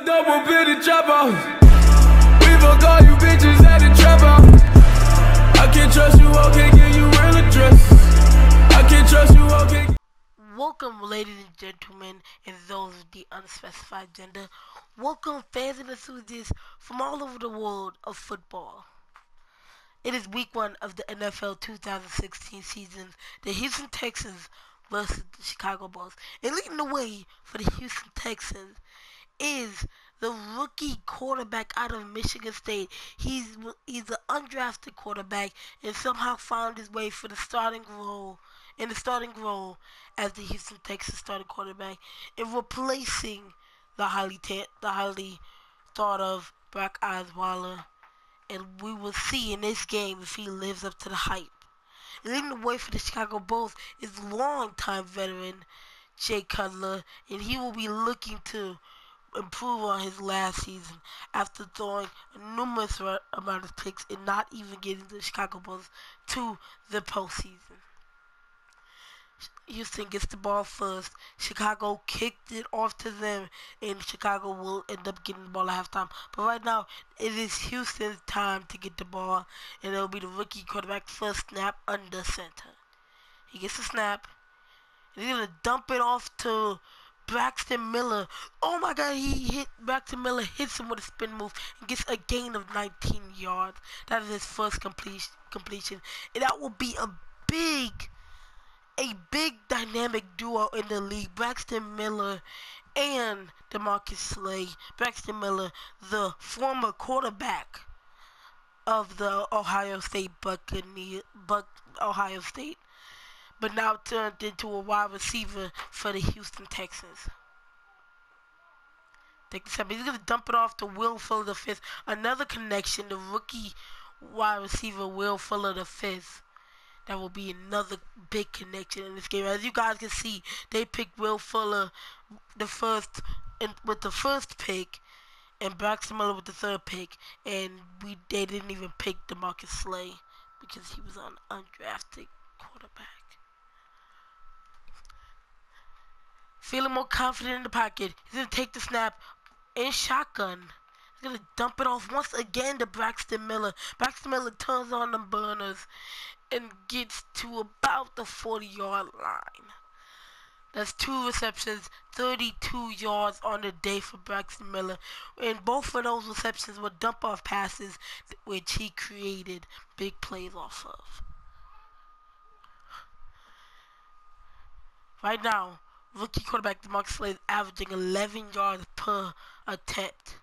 double bit of trap house. We fuck all you bitches at the trap house. I can't trust you, I can't give you real address. I can't trust you, I can't. Welcome, ladies and gentlemen, and those of the unspecified gender. Welcome, fans and enthusiasts from all over the world of football. It is week 1 of the NFL 2016 season. The Houston Texans versus the Chicago Bulls. And leading the way for the Houston Texans is the rookie quarterback out of Michigan State. He's an undrafted quarterback and somehow found his way for the starting role as the Houston Texans starting quarterback, and replacing the highly thought of Brock Osweiler. And we will see in this game if he lives up to the hype. Leading the way for the Chicago Bulls is longtime veteran Jay Cutler, and he will be looking to improve on his last season after throwing a numerous amount of picks and not even getting the Chicago Bulls to the postseason. Houston gets the ball first. Chicago kicked it off to them, and Chicago will end up getting the ball at halftime. But right now, it is Houston's time to get the ball, and it will be the rookie quarterback first snap under center. He gets the snap, and he's going to dump it off to Braxton Miller. Oh my God, Braxton Miller hits him with a spin move and gets a gain of 19 yards. That is his first completion, and that will be a big dynamic duo in the league. Braxton Miller and DeMarcus Slay. Braxton Miller, the former quarterback of the Ohio State, but now turned into a wide receiver for the Houston Texans. He's going to dump it off to Will Fuller V. Another connection, the rookie wide receiver Will Fuller V. That will be another big connection in this game. As you guys can see, they picked Will Fuller with the first pick, and Braxton Miller with the third pick, and they didn't even pick DeMarcus Slay because he was an undrafted quarterback. Feeling more confident in the pocket, he's going to take the snap in shotgun. He's going to dump it off once again to Braxton Miller. Braxton Miller turns on the burners and gets to about the 40-yard line. That's 2 receptions, 32 yards on the day for Braxton Miller. And both of those receptions were dump-off passes, which he created big plays off of. Right now, rookie quarterback DeMarcus Slay is averaging 11 yards per attempt.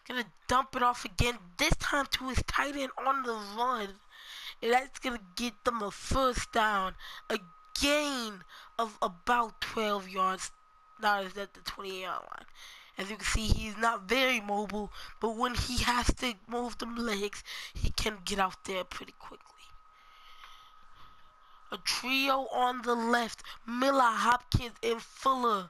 Gonna dump it off again, this time to his tight end on the run. And that's gonna get them a first down. A gain of about 12 yards. Now it's at the 28-yard line. As you can see, he's not very mobile, but when he has to move them legs, he can get out there pretty quickly. A trio on the left, Miller, Hopkins, and Fuller.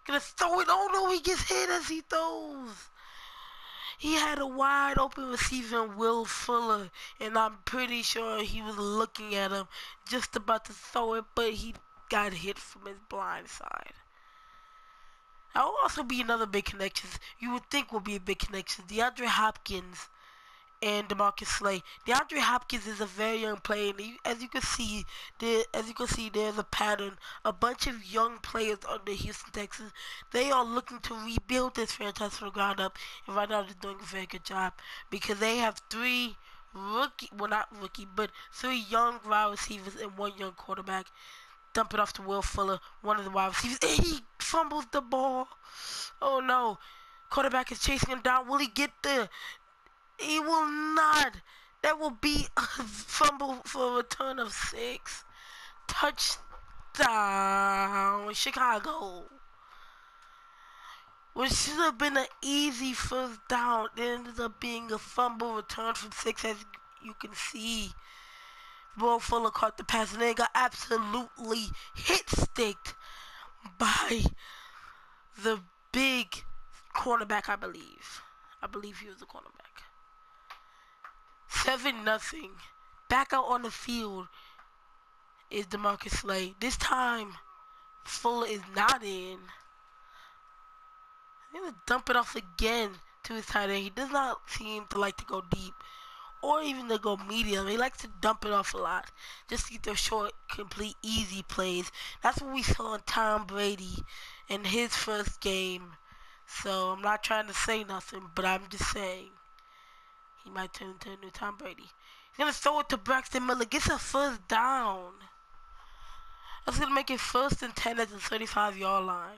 Gonna throw it. Oh no, he gets hit as he throws. He had a wide open receiver in Will Fuller, and I'm pretty sure he was looking at him, just about to throw it, but he got hit from his blind side. That will also be another big connection. You would think will be a big connection. DeAndre Hopkins and DeMarcus Slay. DeAndre Hopkins is a very young player, and as you can see, there's a pattern. A bunch of young players on the Houston Texans. They are looking to rebuild this franchise from the ground up, and right now they're doing a very good job because they have 3 young wide receivers and 1 young quarterback. Dump it off to Will Fuller, one of the wide receivers, and he fumbles the ball. Oh no! Quarterback is chasing him down. Will he get there? He will not. That will be a fumble for a return of 6. Touchdown, Chicago. Which should have been an easy first down. It ended up being a fumble return from 6, as you can see. Will Fuller caught the pass and then got absolutely hit-sticked by the big cornerback, I believe. I believe he was the cornerback. 7-0. Back out on the field is DeMarcus Slay. This time, Fuller is not in. He's gonna dump it off again to his tight end. He does not seem to like to go deep or even to go medium. He likes to dump it off a lot just to get those short, complete, easy plays. That's what we saw in Tom Brady in his first game. So I'm not trying to say nothing, but I'm just saying he might turn into a new Tom Brady. He's gonna throw it to Braxton Miller. Gets a first down. That's gonna make it 1st and 10 at the 35-yard line.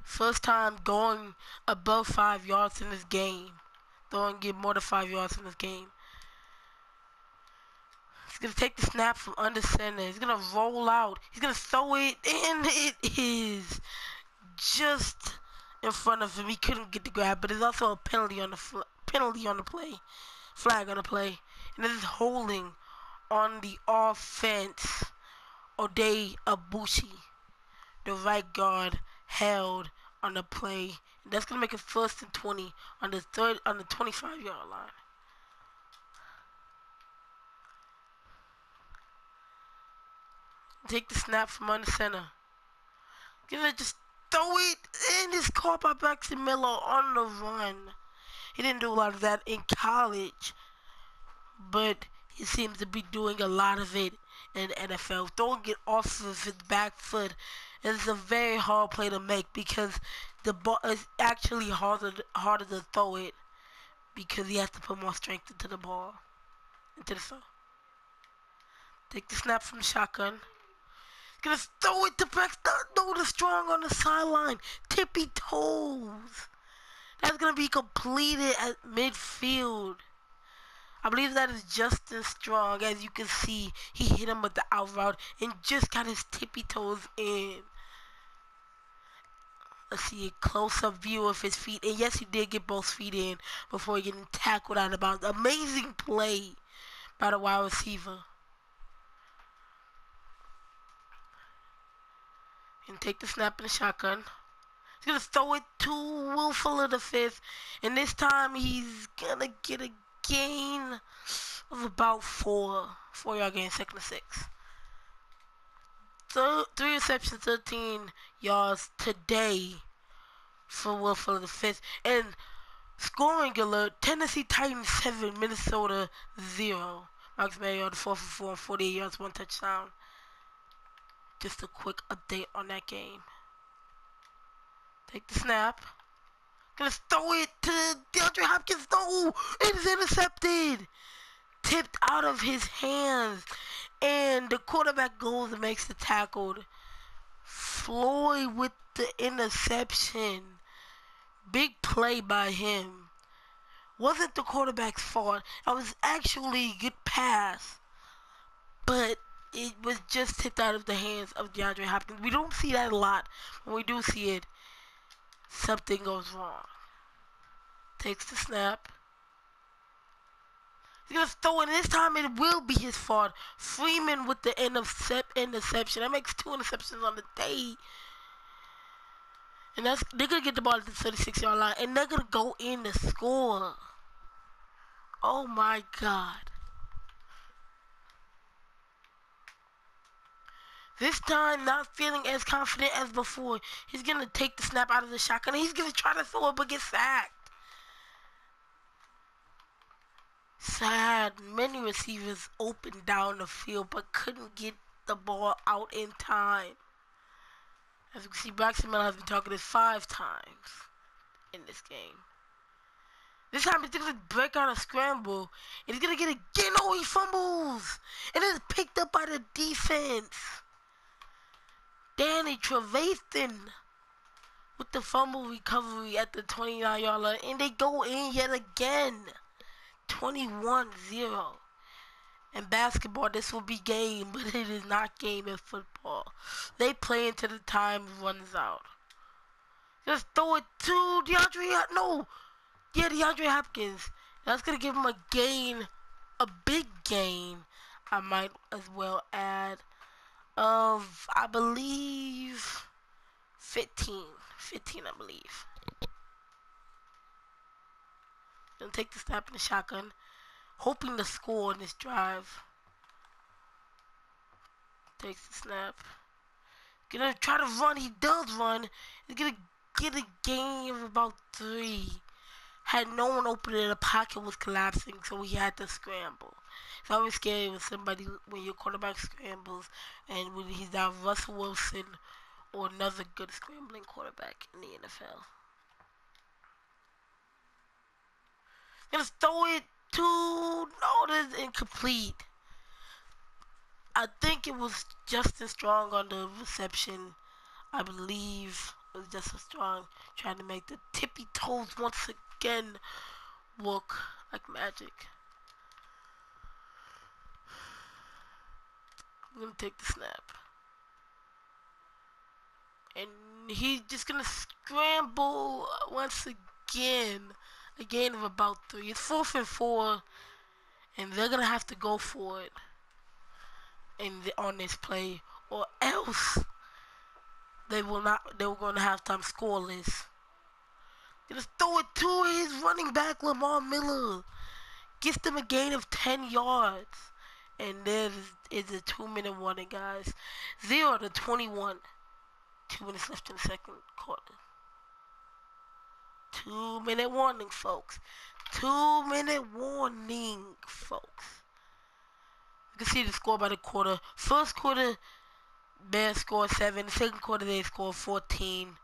First time going above 5 yards in this game. Don't get more than 5 yards in this game. He's going to take the snap from under center. He's going to roll out. He's going to throw it, and it is just in front of him. He couldn't get the grab, but there's also a penalty on the play. Flag on the play. And this is holding on the offense. Ode Abushi, the right guard, held on the play. And that's gonna make it 1st and 20 on the 25-yard line. Take the snap from under center. Gonna just throw it, and it's caught by Braxton Miller on the run. He didn't do a lot of that in college, but he seems to be doing a lot of it in the NFL. Throwing it off of his back foot is a very hard play to make because the ball is actually harder to throw it because he has to put more strength into the ball, into the throw. Take the snap from the shotgun. Gonna throw it to Braxton. No, the strong on the sideline. Tippy toes. That's gonna be completed at midfield. I believe that is Justin Strong. As you can see, he hit him with the out route and just got his tippy toes in. Let's see a close-up view of his feet. And yes, he did get both feet in before getting tackled out of bounds. Amazing play by the wide receiver. And take the snap in the shotgun. He's going to throw it to Will Fuller the fifth. And this time he's going to get a gain of about 4-yard gain, 2nd and 6. So 3 receptions, 13 yards today for Will Fuller the fifth. And scoring alert: Tennessee Titans 7, Minnesota 0. Marcus Mariota 4 for 4, 48 yards, 1 touchdown. Just a quick update on that game. Take the snap. Gonna throw it to DeAndre Hopkins. No, it is intercepted. Tipped out of his hands. And the quarterback goes and makes the tackle. Floyd with the interception. Big play by him. Wasn't the quarterback's fault. It was actually a good pass. But it was just tipped out of the hands of DeAndre Hopkins. We don't see that a lot. When we do see it, something goes wrong. Takes the snap. He's going to throw it. This time it will be his fault. Freeman with the interception. That makes 2 interceptions on the day. And they're going to get the ball at the 36-yard line. And they're going to go in to score. Oh my God. This time, not feeling as confident as before. He's going to take the snap out of the shotgun. And he's going to try to throw it, but get sacked. Sad. Many receivers opened down the field, but couldn't get the ball out in time. As you can see, Braxton Miller has been targeted 5 times in this game. This time, he's going to break out a scramble. And he's going to get again. Oh, he fumbles. And it's picked up by the defense. Danny Trevathan with the fumble recovery at the 29-yard line. And they go in yet again. 21-0. In basketball, this will be game, but it is not game in football. They play until the time runs out. Just throw it to DeAndre Hopkins. That's going to give him a gain, a big gain, I might as well add, of, I believe, 15, I believe. Gonna take the snap in the shotgun, hoping to score in this drive. Takes the snap. Gonna try to run. He does run. He's gonna get a gain of about 3. Had no one open it, the pocket was collapsing, so he had to scramble. It's always scary when somebody, when your quarterback scrambles, and when he's down Russell Wilson or another good scrambling quarterback in the NFL. Gonna throw it to, no, that's incomplete. I think it was Justin Strong on the reception. I believe it was Justin Strong trying to make the tippy toes once again work like magic. I'm gonna take the snap. And he's just gonna scramble once again. A gain of about 3. It's 4th and 4. And they're gonna have to go for it on this play. Or else they will not, they were gonna have time scoreless. Just throw it to his running back, Lamar Miller. Gets them a gain of 10 yards. And there is a 2-minute warning, guys. 0-21. 2 minutes left in the second quarter. 2-minute warning, folks. 2-minute warning, folks. You can see the score by the quarter. First quarter, Bears scored 7. Second quarter, they scored 14.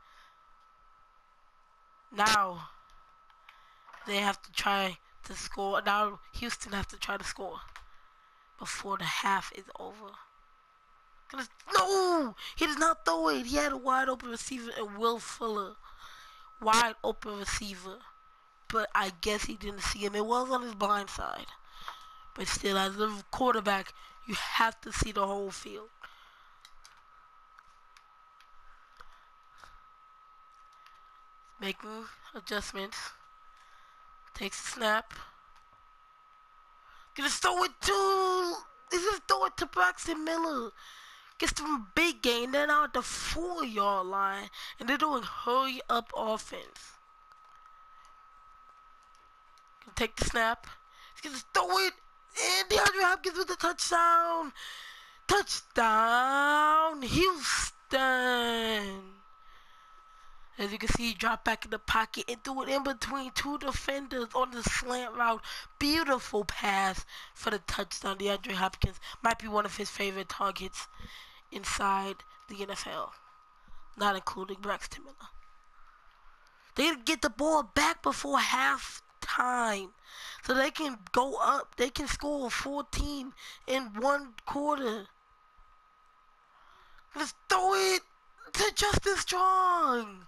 Now, they have to try to score. Now, Houston have to try to score before the half is over. No! He does not throw it. He had a wide open receiver and Will Fuller. Wide open receiver. But I guess he didn't see him. It was on his blind side. But still, as a quarterback, you have to see the whole field. Making adjustments. Takes a snap. Gonna throw it to... He's gonna throw it to Braxton Miller. Gets them a big gain. They're now at the 4-yard line. And they're doing hurry-up offense. Gonna take the snap. He's gonna throw it. And DeAndre Hopkins with the touchdown. Touchdown, Houston. As you can see, he dropped back in the pocket and threw it in between 2 defenders on the slant route. Beautiful pass for the touchdown. DeAndre Hopkins might be one of his favorite targets inside the NFL, not including Braxton Miller. They get the ball back before halftime, so they can go up. They can score 14 in 1 quarter. Let's throw it to Justin Strong.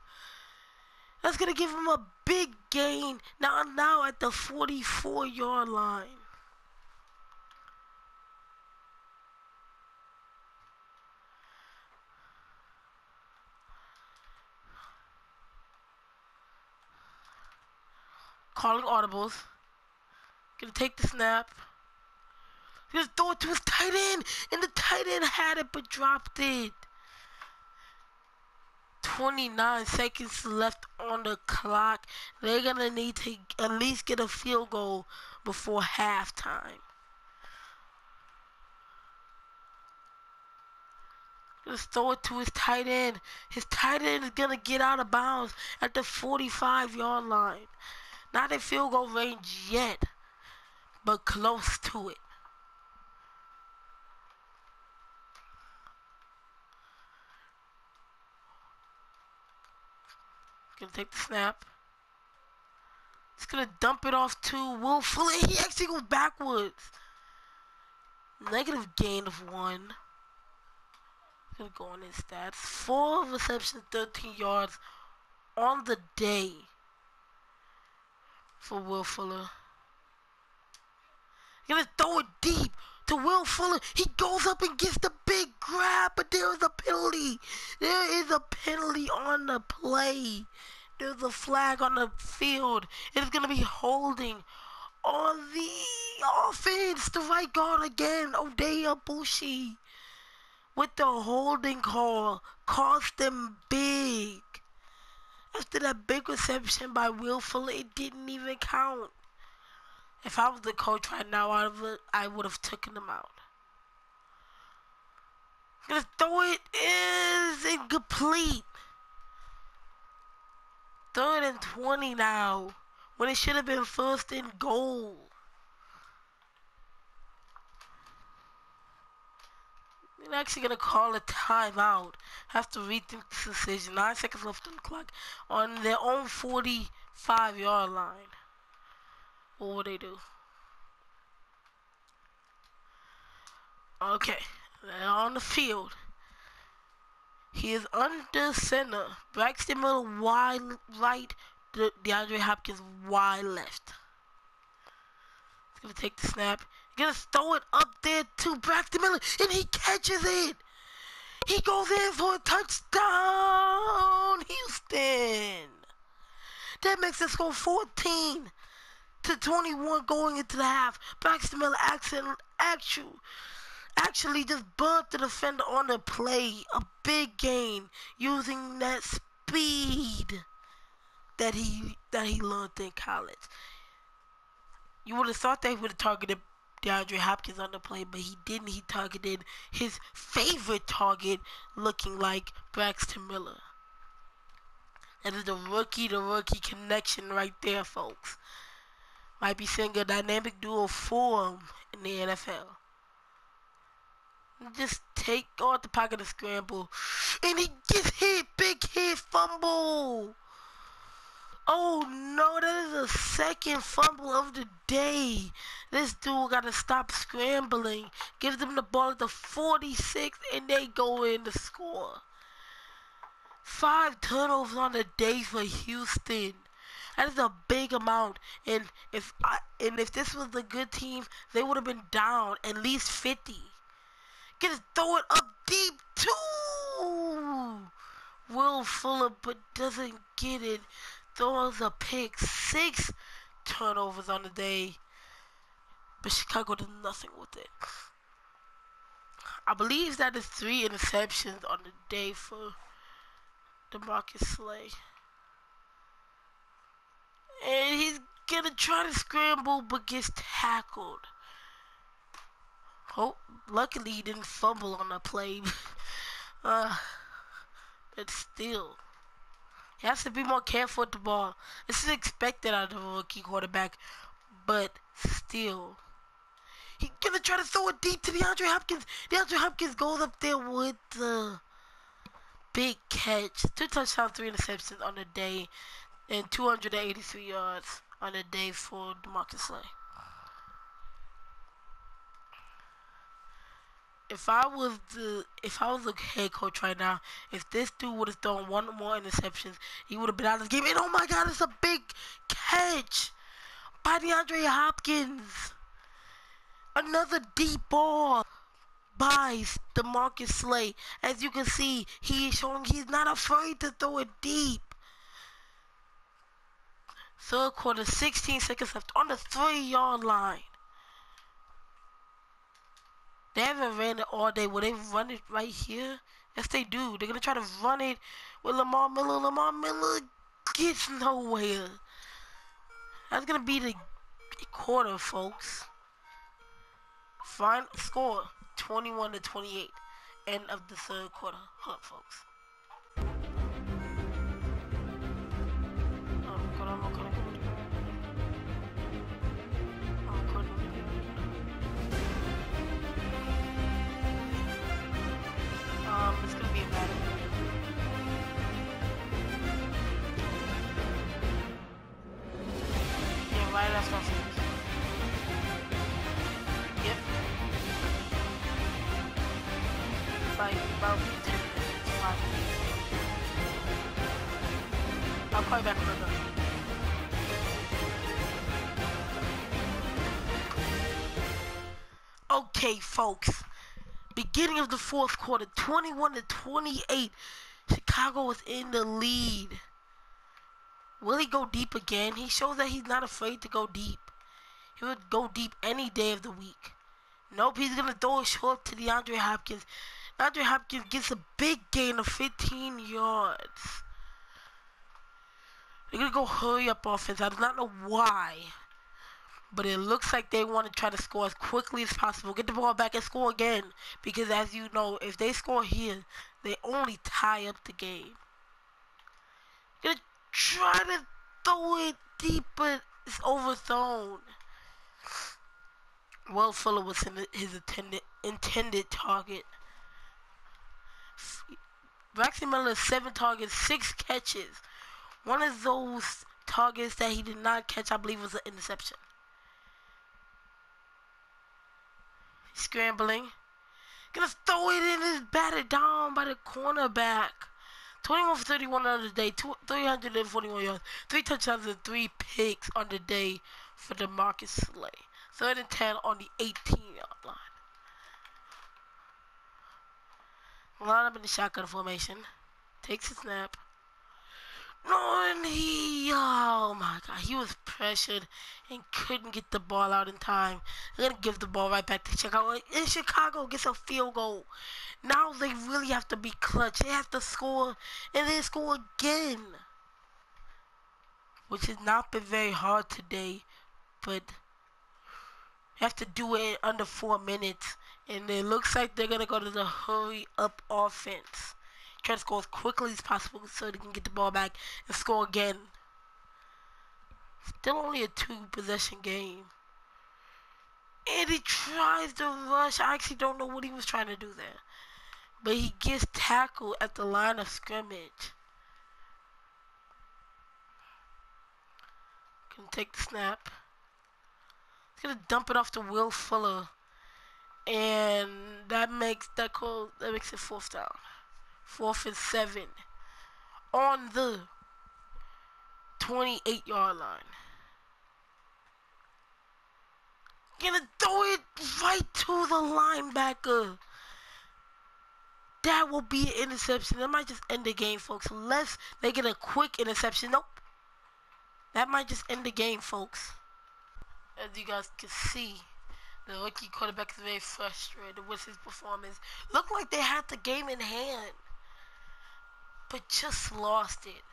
That's going to give him a big gain. Now at the 44-yard line. Calling audibles. Gonna take the snap. He's gonna throw it to his tight end. And the tight end had it but dropped it. 29 seconds left on the clock. They're gonna need to at least get a field goal before halftime. Just throw it to his tight end. His tight end is gonna get out of bounds at the 45-yard line. Not in field goal range yet, but close to it. Gonna take the snap. He's gonna dump it off to Will Fuller. He actually goes backwards. Negative gain of 1. Gonna go on his stats. 4 receptions, 13 yards on the day for Will Fuller. Gonna throw it deep to Will Fuller. He goes up and gets the big grab, but there is a penalty. There is a penalty on the play. There's a flag on the field. It is gonna be holding on the offense. The right guard again, Odeya Bushi, with the holding call. Cost them big. After that big reception by Will Fuller, it didn't even count. If I was the coach right now, I would have taken him out. Gonna throw it is incomplete. 3rd and 20 now, when it should have been 1st and goal. They're actually going to call a timeout. Have to rethink this decision. 9 seconds left on the clock on their own 45-yard line. What will they do? Okay, they're on the field. He is under center. Braxton Miller wide right. DeAndre Hopkins wide left. He's going to take the snap. He's going to throw it up there to Braxton Miller, and he catches it. He goes in for a touchdown, Houston. That makes it score 14-21 going into the half. Braxton Miller actually just burnt the defender on the play. A big gain using that speed that he learned in college. You would have thought they would have targeted DeAndre Hopkins on the play, but he didn't. He targeted his favorite target, looking like Braxton Miller. That is the rookie-to-rookie connection right there, folks. Might be seeing a dynamic duo form in the NFL. Just take out the pocket and scramble. And he gets hit. Big hit, fumble. Oh no, that is the second fumble of the day. This dude got to stop scrambling. Gives them the ball at the 46 and they go in to score. 5 turnovers on the day for Houston. That is a big amount. And if this was a good team, they would have been down at least 50. Gonna throw it up deep too. Will Fuller, but doesn't get it. Throws a pick. 6 turnovers on the day. But Chicago did nothing with it. I believe that is 3 interceptions on the day for DeMarcus Slay. And he's gonna try to scramble but gets tackled. Oh, luckily he didn't fumble on that play. But still, he has to be more careful with the ball. This is expected out of a rookie quarterback, but still. He's gonna try to throw it deep to DeAndre Hopkins. DeAndre Hopkins goes up there with the big catch. 2 touchdowns, 3 interceptions on the day, and 283 yards on the day for DeMarcus Slay. If I was a head coach right now, if this dude would have thrown 1 more interceptions, he would have been out of this game. And oh my God, it's a big catch by DeAndre Hopkins. Another deep ball by DeMarcus Slay. As you can see, he is showing he's not afraid to throw it deep. 3rd quarter, 16 seconds left on the 3-yard line. They haven't ran it all day. Will they run it right here? Yes, they do. They're going to try to run it with Lamar Miller. Lamar Miller gets nowhere. That's going to be the quarter, folks. Final score, 21-28. End of the 3rd quarter. Hold up, folks. It's gonna be a Madden. Yeah, right after our finish. Yep. Like about 10 minutes, 5 minutes. I'll call you back when we're done. Okay, folks. Beginning of the 4th quarter, 21-28. Chicago is in the lead. Will he go deep again? He shows that he's not afraid to go deep. He would go deep any day of the week. Nope, he's going to throw it short to DeAndre Hopkins. DeAndre Hopkins gets a big gain of 15 yards. They're going to go hurry up offense. I do not know why. But it looks like they want to try to score as quickly as possible. Get the ball back and score again. Because as you know, if they score here, they only tie up the game. Gonna Try to throw it deep, but it's overthrown. Will Fuller was his intended target. Braxton Miller, 7 targets, 6 catches. One of those targets that he did not catch, I believe, was an interception. Scrambling. Gonna throw it in, his batted down by the cornerback. 21 for 31 on the day, 341 yards, 3 touchdowns and 3 picks on the day for DeMarcus Slay. 3rd and 10 on the 18-yard line. Line up in the shotgun formation. Takes a snap. No, and oh my God, he was pressured and couldn't get the ball out in time. They're going to give the ball right back to Chicago. And Chicago gets a field goal. Now they really have to be clutch. They have to score and then score again. Which has not been very hard today, but you have to do it in under 4 minutes. And it looks like they're going to go to the hurry-up offense. Try to score as quickly as possible so they can get the ball back and score again. Still only a 2-possession game. And he tries to rush. I actually don't know what he was trying to do there. But he gets tackled at the line of scrimmage. Gonna take the snap. He's gonna dump it off to Will Fuller. And that makes it 4th down. 4th and 7 on the 28-yard line. Gonna throw it right to the linebacker. That will be an interception. That might just end the game, folks. Unless they get a quick interception. Nope. That might just end the game, folks. As you guys can see, the rookie quarterback is very frustrated with his performance. Looked like they had the game in hand, but just lost it.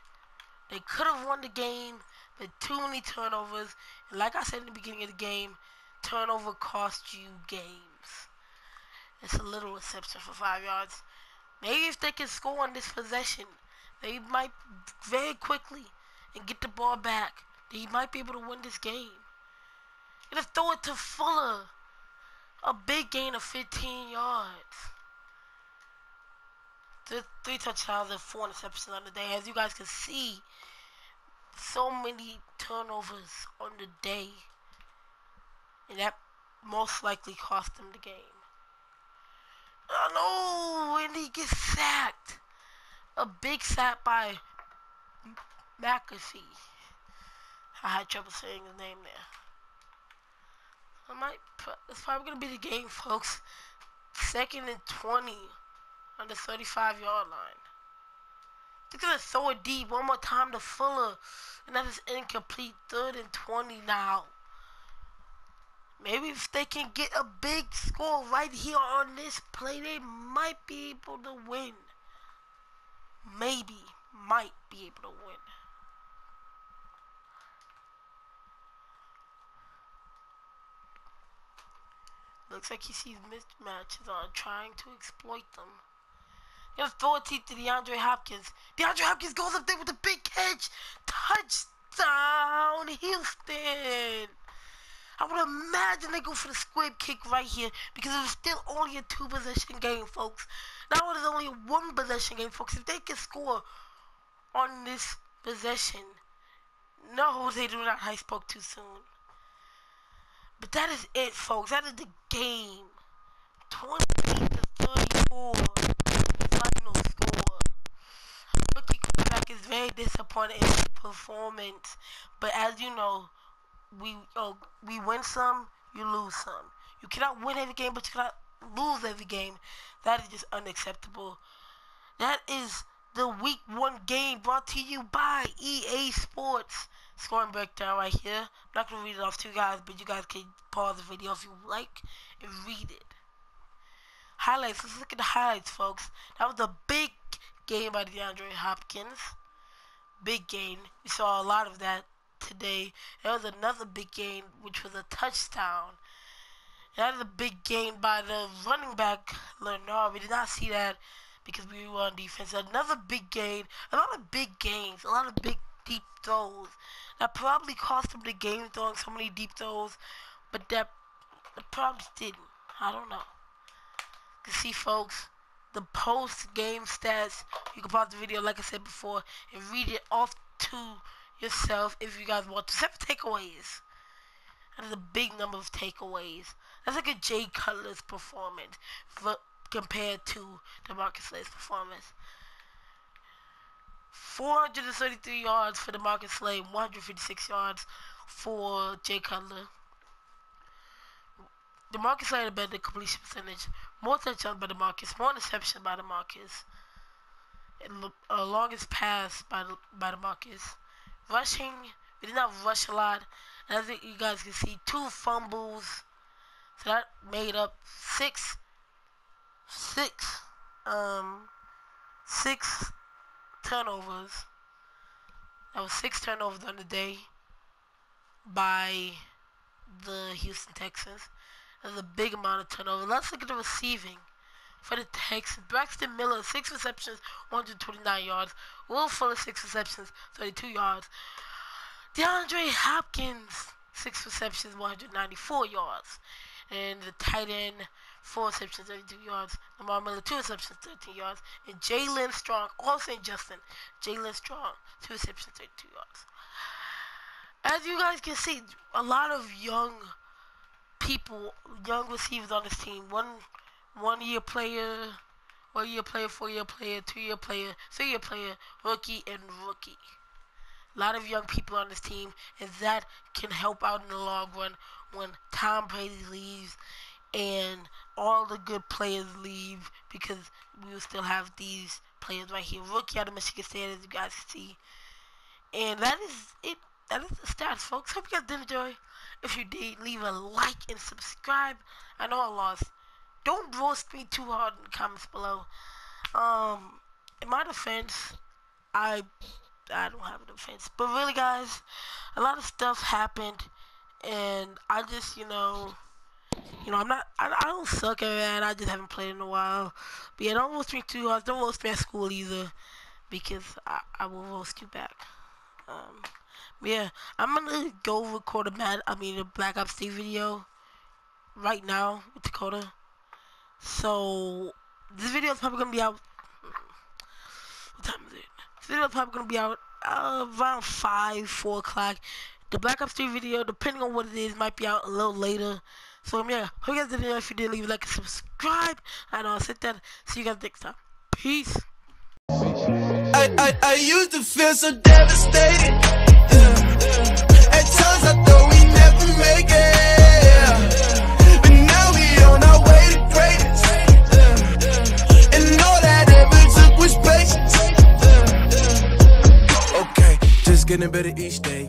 They could have won the game, but too many turnovers. And like I said in the beginning of the game, turnover cost you games. It's a little reception for 5 yards. Maybe if they can score on this possession, they might very quickly and get the ball back. They might be able to win this game. Gonna throw it to Fuller. A big gain of 15 yards. 3 touchdowns and 4 interceptions on the day. As you guys can see, so many turnovers on the day. And that most likely cost them the game. Oh no, and he gets sacked. A big sack by McAfee. I had trouble saying his name there. It's probably going to be the game, folks. 2nd and 20 on the 35-yard line. They're going to throw it deep one more time to Fuller. And that is incomplete. 3rd and 20 now. Maybe if they can get a big score right here on this play, they might be able to win. Maybe. Might be able to win. Looks like he sees mismatches on trying to exploit them. Gonna throw it to DeAndre Hopkins. DeAndre Hopkins goes up there with a big catch. Touchdown, Houston. I would imagine they go for the squib kick right here because it was still only a 2-possession game, folks. Now it is only a 1-possession game, folks. If they can score on this possession, no, they do not. I spoke too soon. But that is it, folks. That is the game. 28-34. Final score. Rookie quarterback is very disappointed in his performance. But as you know, we win some, you lose some. You cannot win every game, but you cannot lose every game. That is just unacceptable. That is the Week 1 game brought to you by EA Sports. Scoring breakdown right here. I'm not going to read it off to you guys, but you guys can pause the video if you like and read it. Highlights. Let's look at the highlights, folks. That was a big game by DeAndre Hopkins. Big game. We saw a lot of that today. There was another big game, which was a touchdown. That is a big game by the running back, Leonard. We did not see that because we were on defense. Another big game. A lot of big games. A lot of big deep throws. That probably cost him the game throwing so many deep throws, but that probably didn't. I don't know. You can see, folks, the post-game stats. You can pause the video, like I said before, and read it off to yourself if you guys want to. 7 takeaways. That is a big number of takeaways. That's like a Jay Cutler's performance compared to DeMarcus Slay's performance. 433 yards for DeMarcus Slay, 156 yards for Jay Cutler. DeMarcus Slay had a better completion percentage, more touchdowns by DeMarcus, more interceptions by DeMarcus, and longest pass by DeMarcus. Rushing, we did not rush a lot, and I think you guys can see 2 fumbles, so that made up six turnovers. That was 6 turnovers on the day by the Houston Texans. That's a big amount of turnovers. Let's look at the receiving for the Texans. Braxton Miller, 6 receptions, 129 yards. Will Fuller, 6 receptions, 32 yards. DeAndre Hopkins, 6 receptions, 194 yards. And the tight end, 4 receptions, 32 yards. Lamar Miller, 2 receptions, 13 yards. And Jalen Strong, all St. Justin. Jalen Strong, 2 receptions, 32 yards. As you guys can see, a lot of young people, young receivers on this team. One year player, 4-year player, 2-year player, 3-year player, rookie, and rookie. A lot of young people on this team, and that can help out in the long run when Tom Brady leaves and all the good players leave, because we will still have these players right here. Rookie out of Michigan State, as you guys can see. And that is it. That is the stats, folks. Hope you guys did enjoy. If you did, leave a like and subscribe. I know I lost. Don't roast me too hard in the comments below. In my defense, I don't have a defense. But really, guys, a lot of stuff happened, and I just, I don't suck at it. I just haven't played in a while. But yeah, don't roast me too hard. Don't roast me at school either, because I will roast you back. Yeah, I'm gonna go record a Black Ops 3 video right now with Dakota. So this video is probably gonna be out. What time is it? This video is probably gonna be out around 4 o'clock. The Black Ops 3 video, depending on what it is, might be out a little later. So yeah, hope you guys did enjoy. If you did, leave a like and subscribe. And I'll sit there. See you guys next time. Peace. I used to feel so devastated. At times I thought we never make it, but now we on our way to greatness, and all that ever took was patience. Okay, just getting better each day.